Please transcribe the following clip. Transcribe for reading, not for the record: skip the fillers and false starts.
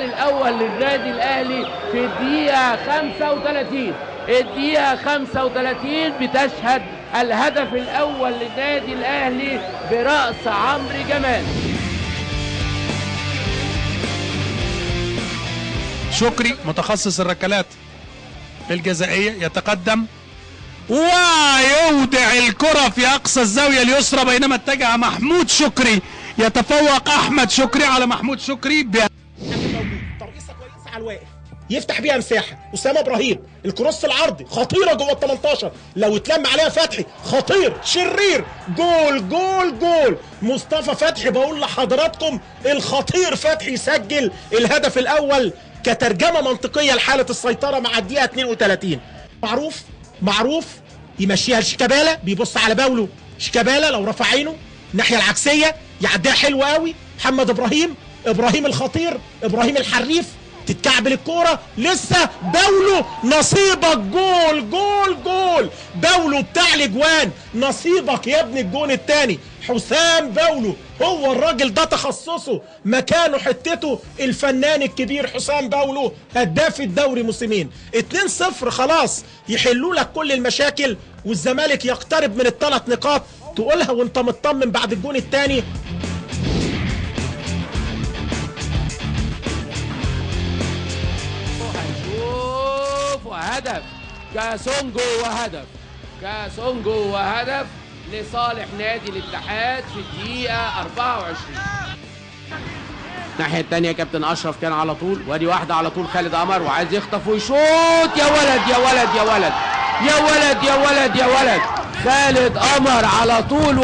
الأول للنادي الأهلي في الدقيقة 35. الدقيقة 35 بتشهد الهدف الأول للنادي الأهلي برأس عمرو جمال. شكري متخصص الركلات الجزائية يتقدم ويودع الكرة في أقصى الزاوية اليسرى، بينما اتجه محمود شكري، يتفوق أحمد شكري على محمود شكري. ترقيصة كويسة على الواقف يفتح بيها مساحة. أسامة إبراهيم الكروس العرضي خطيرة جوه ال 18، لو اتلم عليها فتحي خطير شرير. جول جول جول مصطفى فتحي. بقول لحضراتكم الخطير فتحي يسجل الهدف الأول كترجمة منطقية لحالة السيطرة مع الدقيقة 32. معروف يمشيها لشيكابالا، بيبص على باولو. شيكابالا لو رفع عينه الناحية العكسية يعديها حلوة قوي. محمد إبراهيم الخطير، إبراهيم الحريف، تتكعبل الكورة لسه. باولو نصيبك. جول جول جول. باولو بتاع الاجوان، نصيبك يا ابني. الجون الثاني حسام باولو، هو الراجل ده تخصصه، مكانه حتته. الفنان الكبير حسام باولو هداف الدوري موسمين. 2-0 خلاص يحلوا لك كل المشاكل، والزمالك يقترب من ال3 نقاط. تقولها وانت مطمن بعد الجون الثاني. هدف كاسونجو وهدف لصالح نادي الاتحاد في الدقيقة 24. الناحية الثانية كابتن أشرف كان على طول، وادي واحدة على طول خالد قمر وعايز يخطف ويشوط. يا ولد خالد قمر على طول